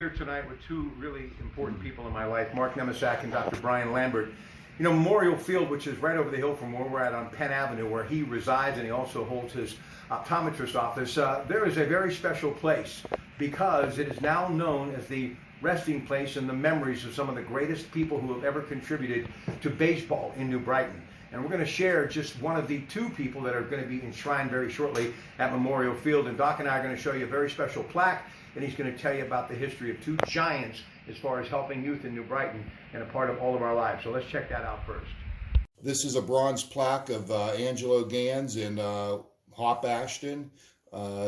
Here tonight with two really important people in my life, Mark Nemecek and Dr. Brian Lambert. You know, Memorial Field, which is right over the hill from where we're at on Penn Avenue, where he resides, and he also holds his optometrist office, there is a very special place because it is now known as the resting place and the memories of some of the greatest people who have ever contributed to baseball in New Brighton. And we're going to share just one of the two people that are going to be enshrined very shortly at Memorial Field. And Doc and I are going to show you a very special plaque, and he's going to tell you about the history of two giants as far as helping youth in New Brighton and a part of all of our lives. So let's check that out first. This is a bronze plaque of Angelo Gans and Hop Ashton.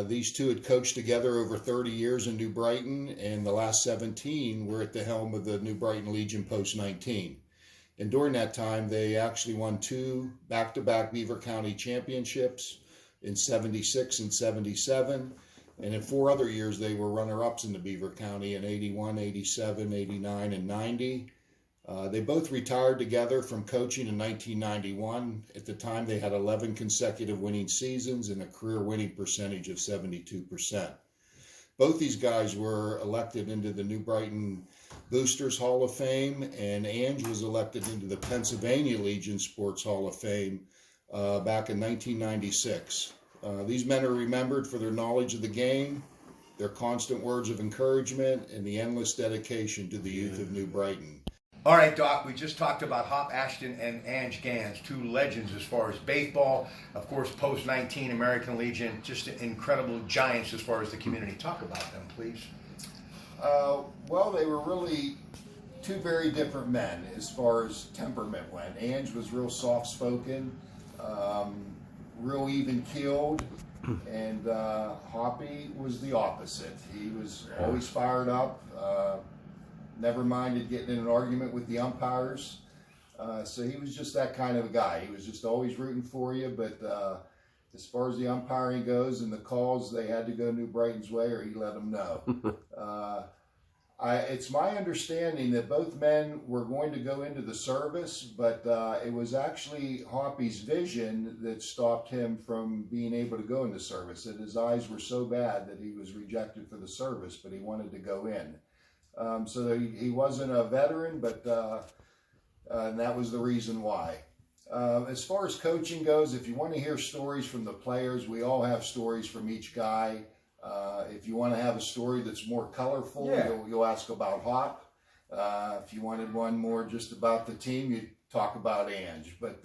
These two had coached together over 30 years in New Brighton, and the last 17 were at the helm of the New Brighton Legion Post 19. And during that time, they actually won two back-to-back Beaver County championships in 76 and 77. And in 4 other years, they were runner-ups in the Beaver County in 81, 87, 89, and 90. They both retired together from coaching in 1991. At the time, they had 11 consecutive winning seasons and a career winning percentage of 72%. Both these guys were elected into the New Brighton Boosters Hall of Fame, and Ange was elected into the Pennsylvania Legion Sports Hall of Fame back in 1996. These men are remembered for their knowledge of the game, their constant words of encouragement, and the endless dedication to the youth of New Brighton. All right, Doc, we just talked about Hop Ashton and Ange Gans, two legends as far as baseball. Of course, post-19 American Legion, just incredible giants as far as the community. Talk about them, please. Well, they were really two very different men as far as temperament went. Ange was real soft-spoken, real even-keeled, and Hoppy was the opposite. He was always fired up, never minded getting in an argument with the umpires. So he was just that kind of a guy. He was just always rooting for you, but as far as the umpiring goes and the calls, they had to go New Brighton's way or he let them know. It's my understanding that both men were going to go into the service, but it was actually Hoppy's vision that stopped him from being able to go into service. And his eyes were so bad that he was rejected for the service, but he wanted to go in. So he wasn't a veteran, but and that was the reason why. As far as coaching goes, if you want to hear stories from the players, we all have stories from each guy. If you want to have a story that's more colorful, you'll ask about Hop. If you wanted one more just about the team, you'd talk about Ange. But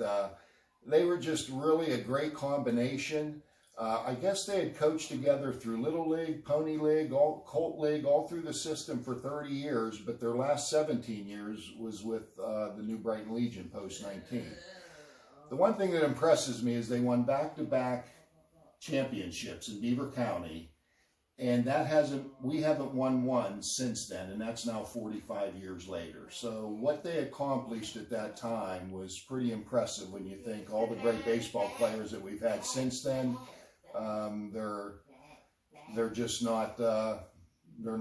they were just really a great combination. I guess they had coached together through Little League, Pony League, Colt League, all through the system for 30 years, but their last 17 years was with the New Brighton Legion Post 19. The one thing that impresses me is they won back-to-back championships in Beaver County, and we haven't won one since then, and that's now 45 years later. So what they accomplished at that time was pretty impressive when you think all the great baseball players that we've had since then. They're just not they're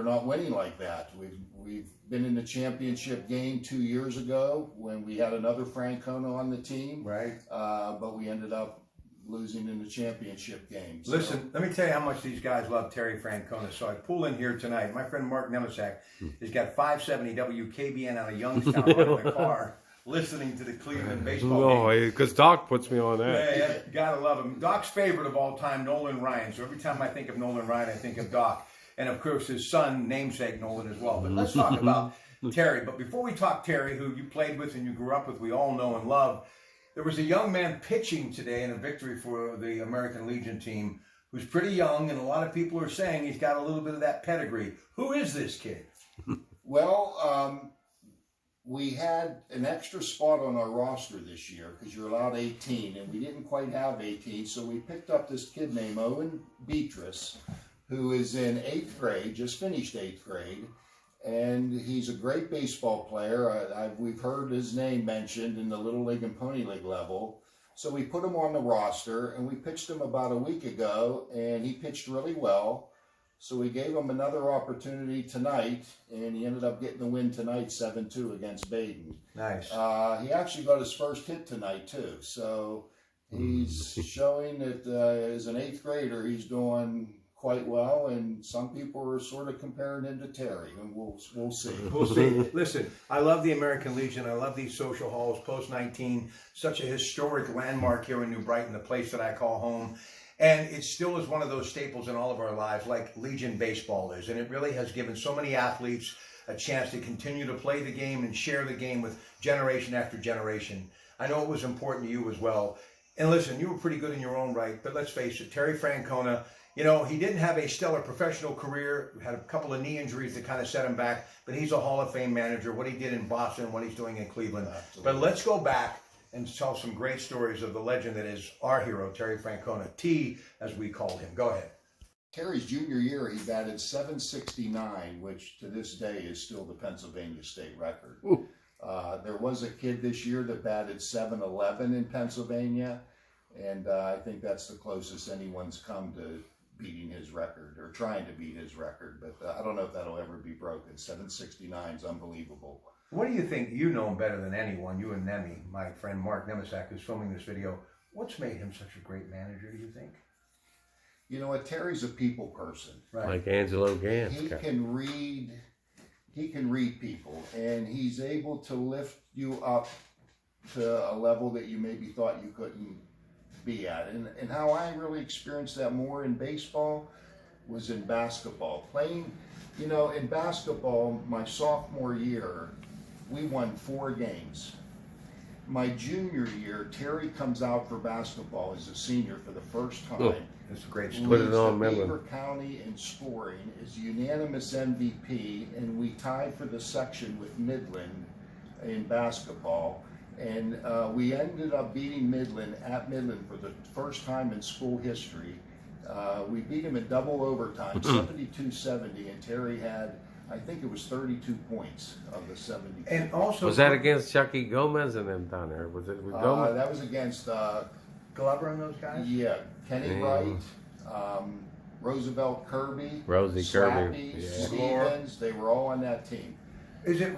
not winning like that. We've been in the championship game 2 years ago when we had another Francona on the team, right? But we ended up losing in the championship game. So. Listen, let me tell you how much these guys love Terry Francona. So I pull in here tonight. My friend Mark Nemecek has got 570 WKBN out of Youngstown in my car, listening to the Cleveland baseball game. Because Doc puts me on that. Yeah, gotta love him. Doc's favorite of all time, Nolan Ryan. So every time I think of Nolan Ryan, I think of Doc. And of course, his son, namesake Nolan as well. But let's talk about Terry. But before we talk Terry, who you played with and you grew up with, we all know and love, there was a young man pitching today in a victory for the American Legion team who's pretty young, and a lot of people are saying he's got a little bit of that pedigree. Who is this kid? Well, we had an extra spot on our roster this year because you're allowed 18, and we didn't quite have 18, so we picked up this kid named Owen Beatrice, who is in 8th grade, just finished 8th grade, and he's a great baseball player. We've heard his name mentioned in the Little League and Pony League level, so we put him on the roster, and we pitched him about a week ago, and he pitched really well. So we gave him another opportunity tonight, and he ended up getting the win tonight, 7-2 against Baden. Nice. He actually got his first hit tonight, too. So he's showing that as an 8th grader, he's doing quite well, and some people are sort of comparing him to Terry, and we'll see. We'll see. Listen, I love the American Legion. I love these social halls, post-19, such a historic landmark here in New Brighton, the place that I call home. And it still is one of those staples in all of our lives, like Legion baseball is. And it really has given so many athletes a chance to continue to play the game and share the game with generation after generation. I know it was important to you as well. And listen, you were pretty good in your own right, but let's face it, Terry Francona, you know, he didn't have a stellar professional career, had a couple of knee injuries that kind of set him back, but he's a Hall of Fame manager, what he did in Boston, what he's doing in Cleveland. Absolutely. But let's go back and tell some great stories of the legend that is our hero, Terry Francona, T, as we called him. Go ahead. Terry's junior year, he batted .769, which to this day is still the Pennsylvania state record. There was a kid this year that batted .711 in Pennsylvania, and I think that's the closest anyone's come to beating his record, or trying to beat his record, but I don't know if that'll ever be broken. .769 is unbelievable. What do you think? You know him better than anyone, you and Nemi, my friend Mark Nemecek, who's filming this video. What's made him such a great manager, do you think? You know what, Terry's a people person. Right. Like Angelo Gantz. He can read people, and he's able to lift you up to a level that you maybe thought you couldn't be at. And how I really experienced that more in baseball was in basketball. Playing, you know, in basketball, my sophomore year, we won 4 games. My junior year, Terry comes out for basketball as a senior for the first time. Oh, that's a great story. Put it on Beaver County in scoring, is unanimous MVP, and we tied for the section with Midland in basketball. And we ended up beating Midland at Midland for the first time in school history. We beat him in double overtime, 72-70, and Terry had, I think it was 32 points of the 72. And also, was that against Chucky Gomez and them down there? Was it with Gomez? That was against Glover and those guys? Yeah, Kenny Wright, Roosevelt Kirby, Rosie Slappy, Kirby, Stevens. They were all on that team. Is it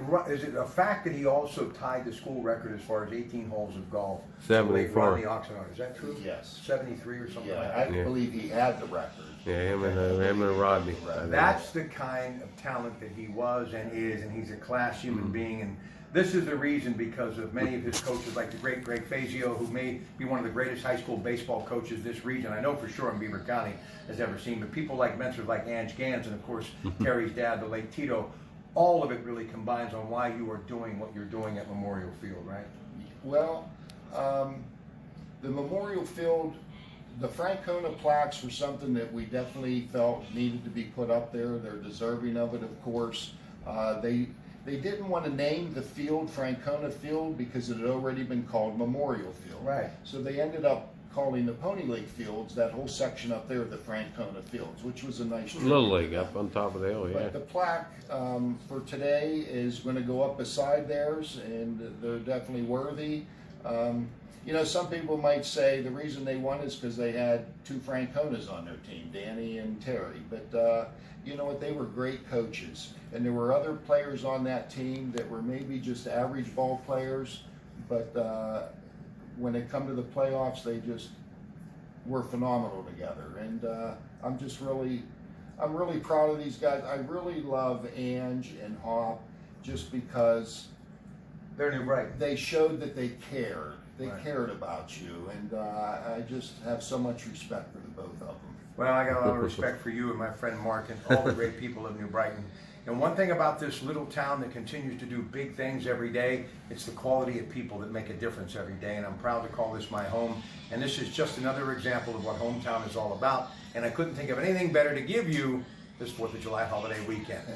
a fact that he also tied the school record as far as 18 holes of golf? 74. The Oxnard. Is that true? Yes. 73 or something like that? I believe he had the record. Yeah, him and Rodney. That's the kind of talent that he was and is, and he's a class human being. And this is the reason, because of many of his coaches, like the great Greg Fazio, who may be one of the greatest high school baseball coaches this region, I know for sure in Beaver County, has ever seen. But people like mentors like Ange Gans, and of course Terry's dad, the late Tito, all of it really combines on why you are doing what you're doing at Memorial Field, right? Well, the Memorial Field, the Francona plaques were something that we definitely felt needed to be put up there. They're deserving of it, of course. They didn't want to name the field Francona Field because it had already been called Memorial Field. Right. So they ended up calling the Pony League fields, that whole section up there, the Francona Fields, which was a nice Little League up on top of the hill, yeah. But the plaque for today is going to go up beside theirs, and they're definitely worthy. You know, some people might say the reason they won is because they had 2 Franconas on their team, Danny and Terry. But you know what? They were great coaches, and there were other players on that team that were maybe just average ball players, but when it come to the playoffs, they just were phenomenal together. And I'm really proud of these guys. I really love Ange and Hop just because They're New Brighton. They showed that they cared. They Right. cared about you, and I just have so much respect for the both of them. Well, I got a lot of respect for you and my friend Mark and all the great people of New Brighton. And one thing about this little town that continues to do big things every day, it's the quality of people that make a difference every day. And I'm proud to call this my home. And this is just another example of what hometown is all about. And I couldn't think of anything better to give you this 4th of July holiday weekend.